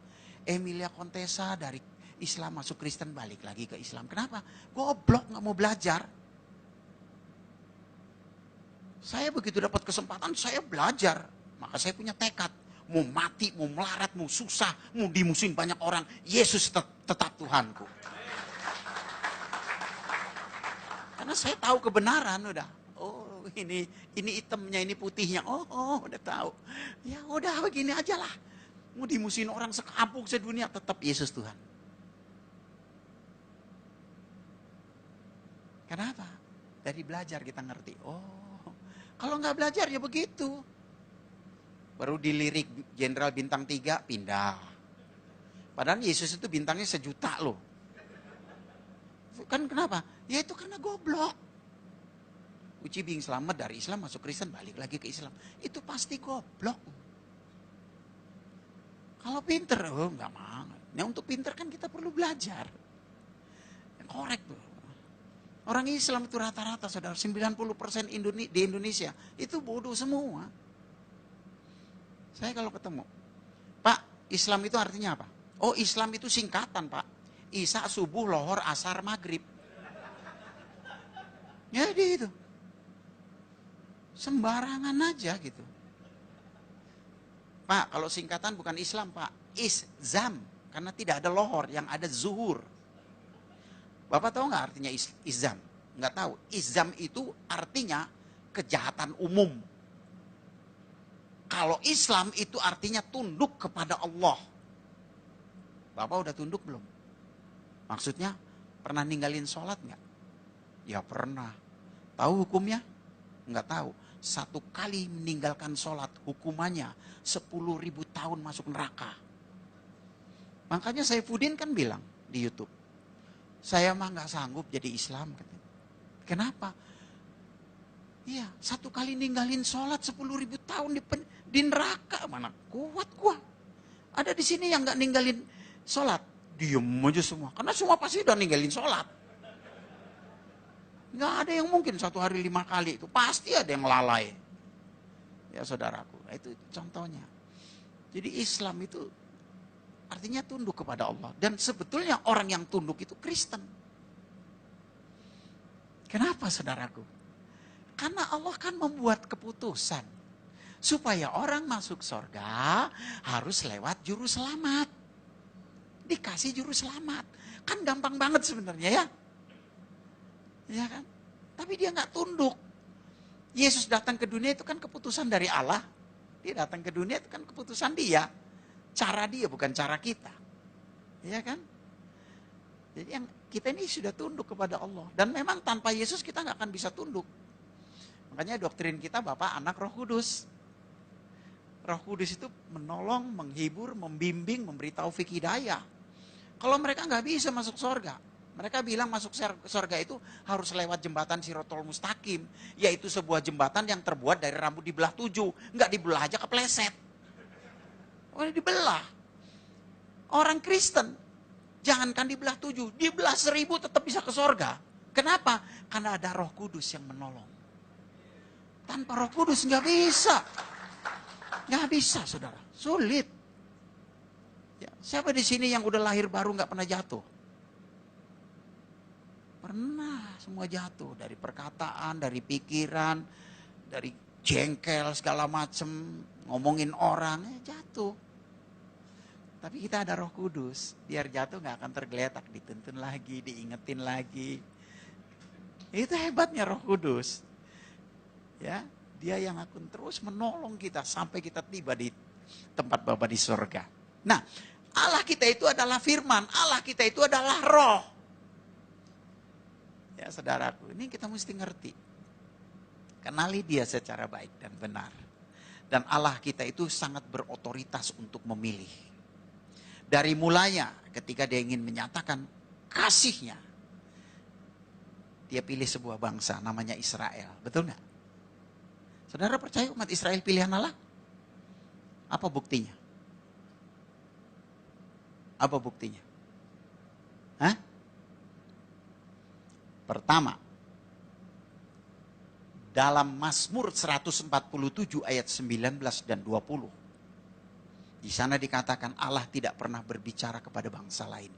Emilia Contessa dari Islam masuk Kristen balik lagi ke Islam. Kenapa? Goblok gak mau belajar. Saya begitu dapat kesempatan saya belajar. Maka saya punya tekad. Mau mati, mau melarat, mau susah, mau dimusuhin banyak orang. Yesus tetap Tuhanku. Karena saya tahu kebenaran udah. Oh ini hitamnya, ini putihnya. Oh udah tahu. Ya udah begini aja lah. Mau dimusuhin orang sekampung sedunia, tetap Yesus Tuhan. Kenapa? Dari belajar kita ngerti. Oh kalau nggak belajar ya begitu. Baru dilirik Jenderal Bintang 3 pindah. Padahal Yesus itu bintangnya 1 juta loh. Kan kenapa? Ya itu karena goblok. Uci Bing selamat dari Islam masuk Kristen balik lagi ke Islam. Itu pasti goblok. Kalau pinter, oh nggak mau. Nah untuk pinter kan kita perlu belajar. Korek tuh. Orang Islam itu rata-rata saudara 90% di Indonesia itu bodoh semua. Saya kalau ketemu, Pak, Islam itu artinya apa? Oh, Islam itu singkatan, Pak. Isya, subuh, lohor, asar, maghrib. Jadi itu. Sembarangan aja gitu. Pak, kalau singkatan bukan Islam, Pak. Izam. Karena tidak ada lohor, yang ada zuhur. Bapak tahu nggak artinya izam? Nggak tahu. Izam itu artinya kejahatan umum. Kalau Islam itu artinya tunduk kepada Allah. Bapak udah tunduk belum? Maksudnya pernah ninggalin sholat nggak? Ya pernah. Tahu hukumnya? Nggak tahu. 1 kali meninggalkan sholat hukumannya 10.000 tahun masuk neraka. Makanya Saifuddin kan bilang di YouTube, saya mah nggak sanggup jadi Islam. Kenapa? Iya, 1 kali ninggalin sholat 10.000 tahun di neraka. Mana kuat gua. Ada di sini yang nggak ninggalin sholat. Diem aja semua. Karena semua pasti udah ninggalin sholat. Nggak ada yang mungkin 1 hari 5 kali itu. Pasti ada yang lalai. Ya saudaraku, itu contohnya. Jadi Islam itu artinya tunduk kepada Allah. Dan sebetulnya orang yang tunduk itu Kristen. Kenapa saudaraku? Karena Allah kan membuat keputusan. Supaya orang masuk surga harus lewat juru selamat. Dikasih juru selamat. Kan gampang banget sebenarnya ya. Ya kan? Tapi dia nggak tunduk. Yesus datang ke dunia itu kan keputusan dari Allah. Dia datang ke dunia itu kan keputusan dia. Cara dia bukan cara kita. Ya kan? Jadi yang kita ini sudah tunduk kepada Allah. Dan memang tanpa Yesus kita nggak akan bisa tunduk. Makanya doktrin kita Bapa, Anak, Roh Kudus. Roh Kudus itu menolong, menghibur, membimbing, memberi taufik hidayah. Kalau mereka nggak bisa masuk surga. Mereka bilang masuk surga itu harus lewat jembatan Sirotol Mustaqim. Yaitu sebuah jembatan yang terbuat dari rambut dibelah 7. Nggak dibelah aja kepleset. Oh dibelah. Orang Kristen, jangankan dibelah 7, dibelah 1000 tetap bisa ke surga. Kenapa? Karena ada Roh Kudus yang menolong. Tanpa Roh Kudus nggak bisa. Nggak bisa saudara, sulit. Ya, siapa di sini yang udah lahir baru nggak pernah jatuh? Pernah, semua jatuh. Dari perkataan, dari pikiran, dari jengkel segala macem, ngomongin orang, ya jatuh. Tapi kita ada Roh Kudus, biar jatuh nggak akan tergeletak, dituntun lagi, diingetin lagi. Itu hebatnya Roh Kudus. Ya, dia yang akan terus menolong kita sampai kita tiba di tempat Bapa di surga. Nah, Allah kita itu adalah firman, Allah kita itu adalah roh. Ya saudaraku, ini kita mesti ngerti. Kenali dia secara baik dan benar. Dan Allah kita itu sangat berotoritas untuk memilih. Dari mulanya ketika dia ingin menyatakan kasihnya, dia pilih sebuah bangsa namanya Israel. Betul nggak? Saudara percaya umat Israel pilihan Allah? Apa buktinya? Apa buktinya? Hah? Pertama, dalam Mazmur 147 ayat 19 dan 20. Di sana dikatakan Allah tidak pernah berbicara kepada bangsa lain.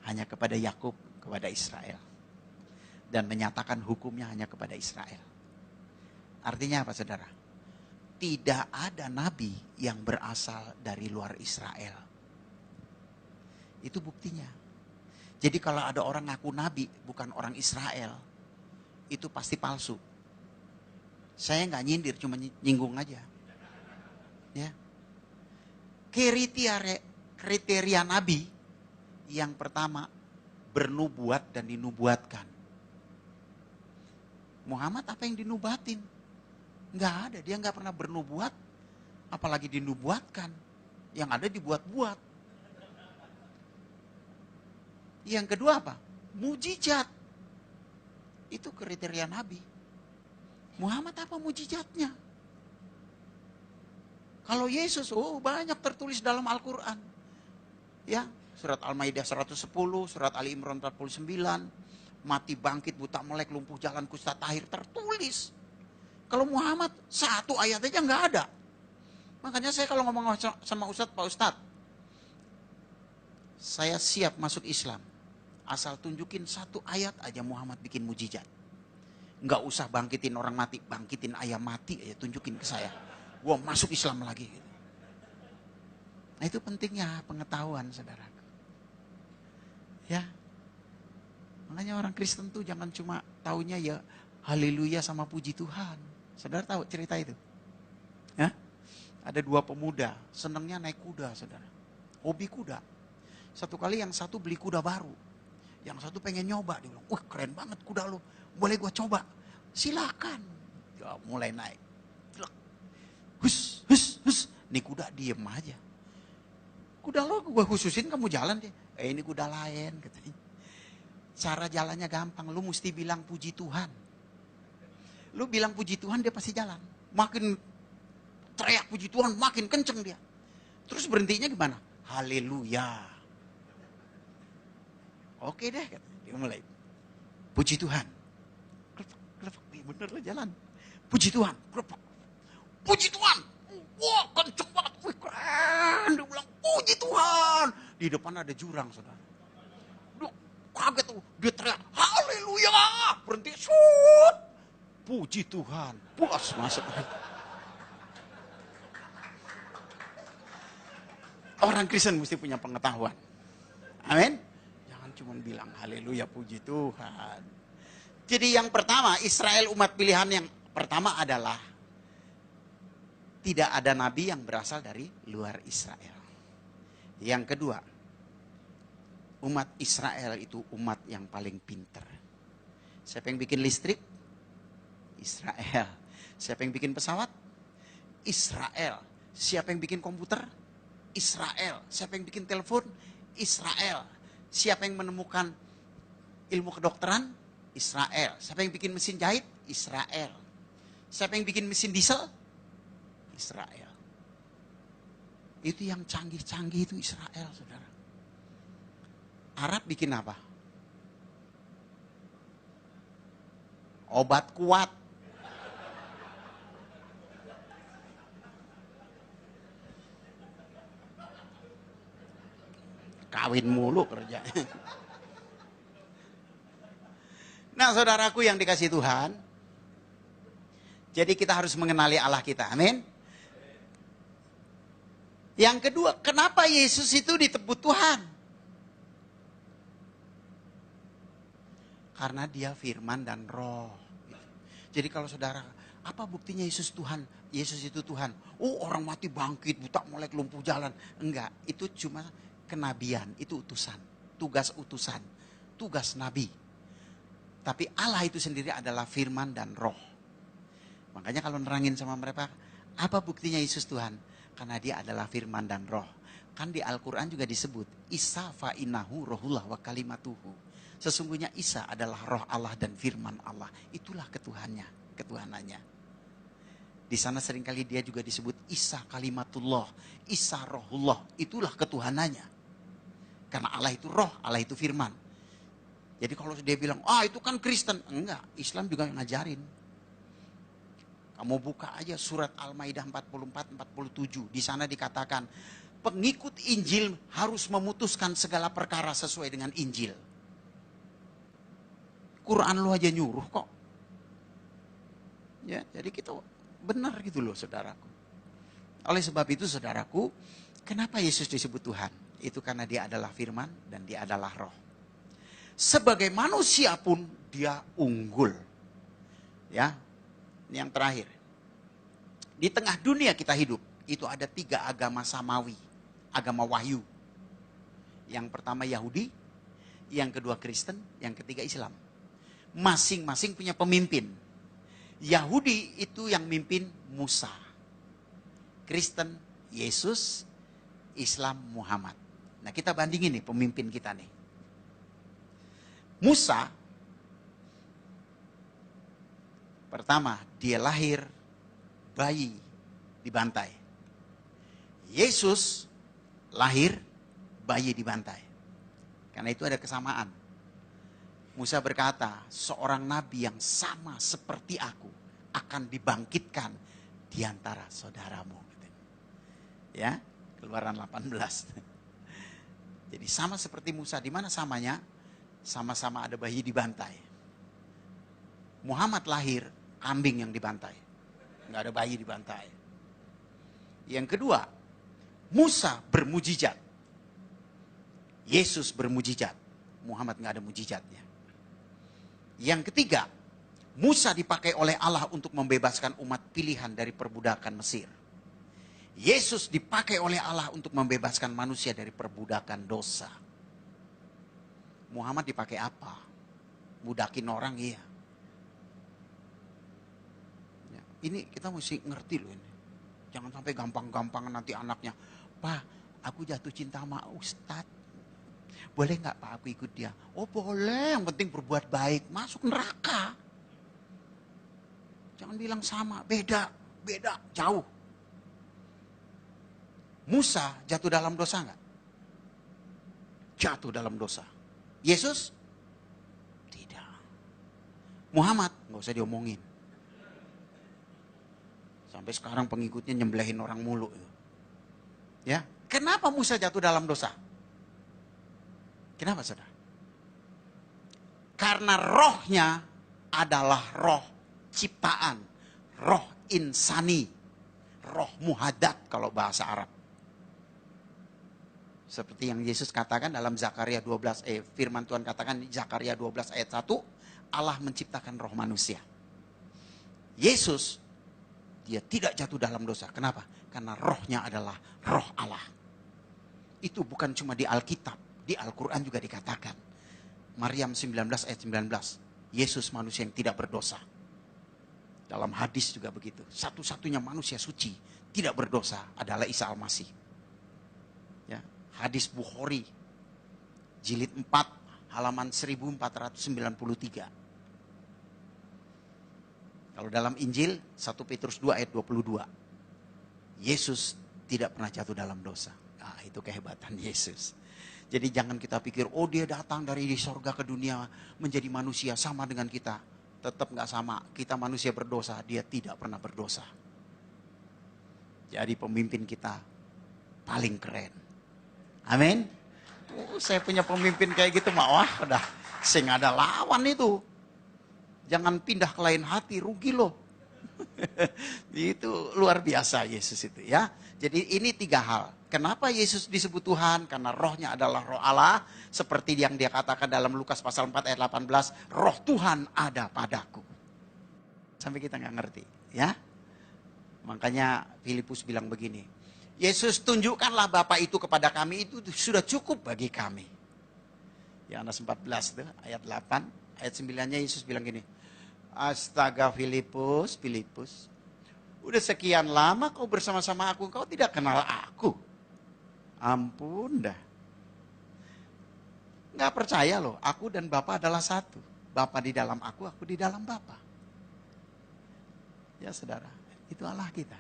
Hanya kepada Yakub, kepada Israel. Dan menyatakan hukumnya hanya kepada Israel. Artinya apa saudara? Tidak ada nabi yang berasal dari luar Israel. Itu buktinya. Jadi kalau ada orang ngaku nabi bukan orang Israel, itu pasti palsu. Saya nggak nyindir, cuma nyinggung aja. Ya. Kriteria nabi yang pertama bernubuat dan dinubuatkan. Muhammad apa yang dinubatin? Nggak ada, dia nggak pernah bernubuat, apalagi dinubuatkan. Yang ada dibuat-buat. Yang kedua apa? Mujizat. Itu kriteria Nabi. Muhammad apa mujizatnya? Kalau Yesus, banyak tertulis dalam Al-Quran. Ya, surat Al-Maidah 110, surat Ali Imran 49, mati bangkit, buta melek, lumpuh jalan, kusta tahir, tertulis. Kalau Muhammad, satu ayat aja nggak ada. Makanya saya kalau ngomong sama Ustadz, Pak Ustadz, saya siap masuk Islam. Asal tunjukin satu ayat aja Muhammad bikin mujizat. Nggak usah bangkitin orang mati, bangkitin ayam mati aja tunjukin ke saya. Gua masuk Islam lagi. Nah itu pentingnya pengetahuan, saudara. Ya, makanya orang Kristen tuh jangan cuma taunya ya haleluya sama puji Tuhan. Saudara tahu cerita itu? Ya? Ada dua pemuda, senangnya naik kuda, saudara. Hobi kuda. Satu kali yang satu beli kuda baru. Yang satu pengen nyoba. Dia bilang, wah keren banget kuda lu. Boleh gua coba? Silakan. Ya, mulai naik. Hus, hus, hus. Nih kuda diem aja. Kuda lo gua khususin kamu jalan deh. Ini kuda lain katanya. Cara jalannya gampang. Lu mesti bilang puji Tuhan. Lu bilang puji Tuhan dia pasti jalan. Makin teriak puji Tuhan makin kenceng dia. Terus berhentinya gimana? Haleluya. Oke deh, dia mulai. Puji Tuhan. Bener lah jalan. Puji Tuhan. Puji Tuhan. Wah kenceng banget. Wih keren. Dia bilang puji Tuhan. Di depan ada jurang, saudara. Duh, kaget tuh. Dia teriak haleluya. Berhenti. Shoot. Puji Tuhan. Puas masuk. Orang Kristen mesti punya pengetahuan. Amin. Jangan cuma bilang haleluya puji Tuhan. Jadi yang pertama, Israel umat pilihan yang pertama adalah tidak ada nabi yang berasal dari luar Israel. Yang kedua, umat Israel itu umat yang paling pinter. Siapa yang bikin listrik? Israel. Siapa yang bikin pesawat? Israel. Siapa yang bikin komputer? Israel. Siapa yang bikin telepon? Israel. Siapa yang menemukan ilmu kedokteran? Israel. Siapa yang bikin mesin jahit? Israel. Siapa yang bikin mesin diesel? Israel. Itu yang canggih-canggih itu Israel, saudara. Arab bikin apa? Obat kuat. Kawin mulu kerjanya. Nah saudaraku yang dikasih Tuhan. Jadi kita harus mengenali Allah kita. Amin. Yang kedua, kenapa Yesus itu disebut Tuhan? Karena dia firman dan roh. Jadi kalau saudara, apa buktinya Yesus Tuhan? Yesus itu Tuhan. Oh orang mati bangkit, buta melek, lumpuh jalan. Enggak, itu cuma kenabian, itu utusan. Tugas utusan, tugas nabi. Tapi Allah itu sendiri adalah firman dan roh. Makanya kalau nerangin sama mereka, apa buktinya Yesus Tuhan? Karena dia adalah firman dan roh. Kan di Al-Quran juga disebut, Isa fa'inahu rohullah wa kalimatuhu. Sesungguhnya Isa adalah roh Allah dan firman Allah. Itulah ketuhanannya. Di sana seringkali dia juga disebut Isa kalimatullah, Isa rohullah. Itulah ketuhanannya. Karena Allah itu roh, Allah itu firman. Jadi kalau dia bilang, itu kan Kristen. Enggak, Islam juga ngajarin. Kamu buka aja surat Al-Maidah 44-47. Di sana dikatakan, pengikut Injil harus memutuskan segala perkara sesuai dengan Injil. Quran lu aja nyuruh kok. Ya, jadi kita benar gitu loh saudaraku. Oleh sebab itu saudaraku, kenapa Yesus disebut Tuhan? Itu karena dia adalah firman dan dia adalah roh. Sebagai manusia pun dia unggul. Ya, ini yang terakhir. Di tengah dunia kita hidup, itu ada 3 agama samawi. Agama wahyu. Yang pertama Yahudi, yang kedua Kristen, yang ketiga Islam. Masing-masing punya pemimpin. Yahudi itu yang mimpin Musa. Kristen Yesus, Islam Muhammad. Nah kita bandingin nih pemimpin kita nih. Musa, pertama dia lahir bayi dibantai. Yesus lahir bayi dibantai. Karena itu ada kesamaan. Musa berkata, seorang nabi yang sama seperti aku akan dibangkitkan di antara saudaramu. Ya, Keluaran 18. Jadi sama seperti Musa, di mana samanya? Sama-sama ada bayi dibantai. Muhammad lahir, kambing yang dibantai. Nggak ada bayi dibantai. Yang kedua, Musa bermujizat. Yesus bermujizat. Muhammad nggak ada mujizatnya. Yang ketiga, Musa dipakai oleh Allah untuk membebaskan umat pilihan dari perbudakan Mesir. Yesus dipakai oleh Allah untuk membebaskan manusia dari perbudakan dosa. Muhammad dipakai apa? Budakin orang, iya. Ya, ini kita mesti ngerti loh ini. Jangan sampai gampang-gampang nanti anaknya, Pak, aku jatuh cinta sama Ustadz. Boleh nggak Pak aku ikut dia? Oh boleh, yang penting berbuat baik. Masuk neraka. Jangan bilang sama, beda, jauh. Musa jatuh dalam dosa nggak? Jatuh dalam dosa. Yesus? Tidak. Muhammad? Nggak usah diomongin. Sampai sekarang pengikutnya nyembelihin orang mulu. Ya, kenapa Musa jatuh dalam dosa? Kenapa saudara? Karena rohnya adalah roh ciptaan, roh insani, roh muhadat kalau bahasa Arab. Seperti yang Yesus katakan dalam Zakaria 12, firman Tuhan katakan di Zakaria 12 ayat 1, Allah menciptakan roh manusia. Yesus, dia tidak jatuh dalam dosa. Kenapa? Karena rohnya adalah roh Allah. Itu bukan cuma di Alkitab. Di Al-Quran juga dikatakan. Maryam 19 ayat 19. Yesus manusia yang tidak berdosa. Dalam hadis juga begitu. Satu-satunya manusia suci tidak berdosa adalah Isa Al-Masih. Ya, hadis Bukhari. Jilid 4 halaman 1493. Kalau dalam Injil 1 Petrus 2 ayat 22. Yesus tidak pernah jatuh dalam dosa. Nah, itu kehebatan Yesus. Jadi jangan kita pikir, oh dia datang dari sorga ke dunia menjadi manusia sama dengan kita. Tetap gak sama, kita manusia berdosa, dia tidak pernah berdosa. Jadi pemimpin kita paling keren. Amin. Saya punya pemimpin kayak gitu, wah udah saya gak ada lawan itu. Jangan pindah ke lain hati, rugi loh. Itu luar biasa Yesus itu ya. Jadi ini 3 hal. Kenapa Yesus disebut Tuhan? Karena rohnya adalah roh Allah. Seperti yang dia katakan dalam Lukas pasal 4 ayat 18. Roh Tuhan ada padaku. Sampai kita gak ngerti ya. Makanya Filipus bilang begini. Yesus tunjukkanlah Bapa itu kepada kami, itu sudah cukup bagi kami. Yohanes 14 tuh, ayat 8. Ayat 9-nya Yesus bilang gini. Astaga Filipus. Udah sekian lama kau bersama-sama aku, kau tidak kenal aku. Ampun dah. Gak percaya loh, aku dan Bapa adalah satu. Bapa di dalam aku di dalam Bapa. Ya saudara, itu Allah kita.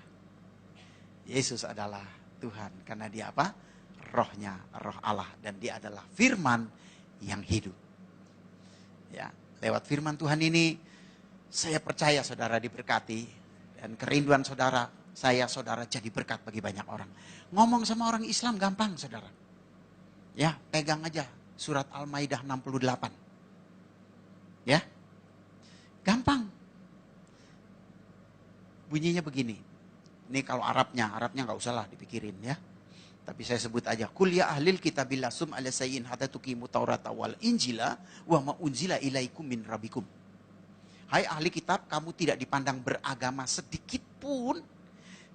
Yesus adalah Tuhan, karena dia apa? Rohnya, roh Allah. Dan dia adalah firman yang hidup. Ya, lewat firman Tuhan ini, saya percaya saudara diberkati. Dan kerinduan saudara jadi berkat bagi banyak orang. Ngomong sama orang Islam gampang saudara. Ya, pegang aja surat Al-Maidah 68. Ya, gampang. Bunyinya begini. Ini kalau Arabnya gak usah lah dipikirin ya. Tapi saya sebut aja. Kul ya ahlil kitabil lasum ala sayyin hatta tuqimu taurata wal injila wa ma unzila ilaikum min rabbikum. Hai ahli kitab, kamu tidak dipandang beragama sedikit pun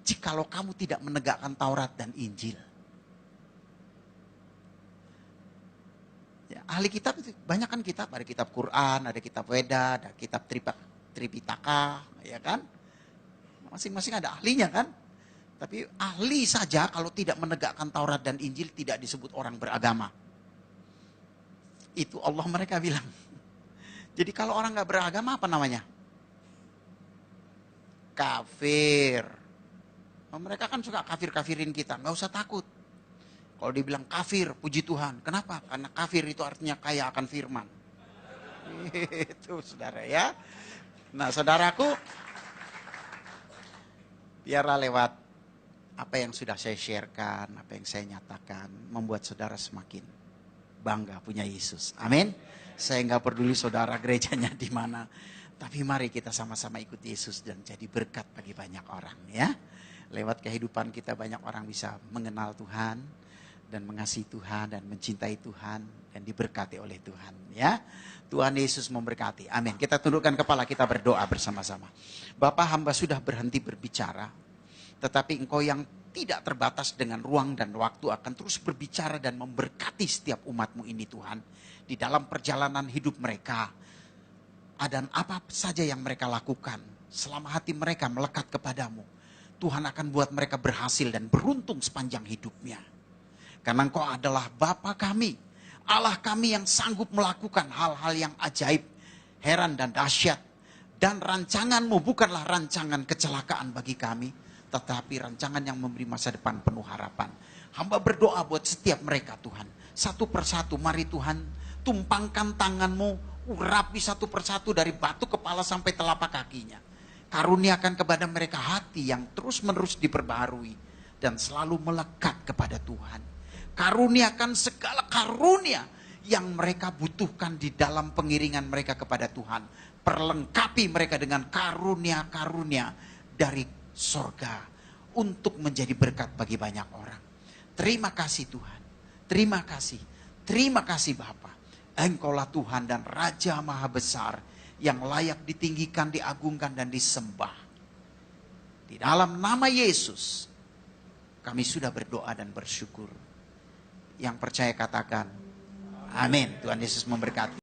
jikalau kamu tidak menegakkan Taurat dan Injil. Ya, ahli kitab itu banyak kan kitab, ada kitab Quran, ada kitab Weda, ada kitab Tripitaka, ya kan? Masing-masing ada ahlinya kan? Tapi ahli saja kalau tidak menegakkan Taurat dan Injil tidak disebut orang beragama. Itu Allah mereka bilang. Jadi kalau orang nggak beragama apa namanya? Kafir. Mereka kan suka kafir-kafirin kita, nggak usah takut. Kalau dibilang kafir, puji Tuhan. Kenapa? Karena kafir itu artinya kaya akan firman. Itu saudara ya. Nah saudaraku, biarlah lewat apa yang sudah saya sharekan, apa yang saya nyatakan, membuat saudara semakin bangga punya Yesus. Amin. Saya nggak peduli saudara gerejanya di mana. Tapi mari kita sama-sama ikut Yesus dan jadi berkat bagi banyak orang ya. Lewat kehidupan kita banyak orang bisa mengenal Tuhan dan mengasihi Tuhan dan mencintai Tuhan dan diberkati oleh Tuhan ya. Tuhan Yesus memberkati. Amin. Kita tundukkan kepala, kita berdoa bersama-sama. Bapa, hamba sudah berhenti berbicara, tetapi Engkau yang tidak terbatas dengan ruang dan waktu akan terus berbicara dan memberkati setiap umat-Mu ini Tuhan. Di dalam perjalanan hidup mereka, dan apa saja yang mereka lakukan, selama hati mereka melekat kepadamu, Tuhan akan buat mereka berhasil dan beruntung sepanjang hidupnya. Karena Engkau adalah Bapa kami, Allah kami yang sanggup melakukan hal-hal yang ajaib, heran dan dahsyat. Dan rancangan-Mu bukanlah rancangan kecelakaan bagi kami, tetapi rancangan yang memberi masa depan penuh harapan. Hamba berdoa buat setiap mereka Tuhan. Satu persatu mari Tuhan tumpangkan tangan-Mu, urapi satu persatu dari batu kepala sampai telapak kakinya. Karuniakan kepada mereka hati yang terus-menerus diperbaharui dan selalu melekat kepada Tuhan. Karuniakan segala karunia yang mereka butuhkan di dalam pengiringan mereka kepada Tuhan. Perlengkapi mereka dengan karunia-karunia dari sorga untuk menjadi berkat bagi banyak orang. Terima kasih Tuhan. Terima kasih. Terima kasih Bapa. Engkaulah Tuhan dan Raja Maha Besar yang layak ditinggikan, diagungkan dan disembah. Di dalam nama Yesus kami sudah berdoa dan bersyukur. Yang percaya katakan amin. Tuhan Yesus memberkati.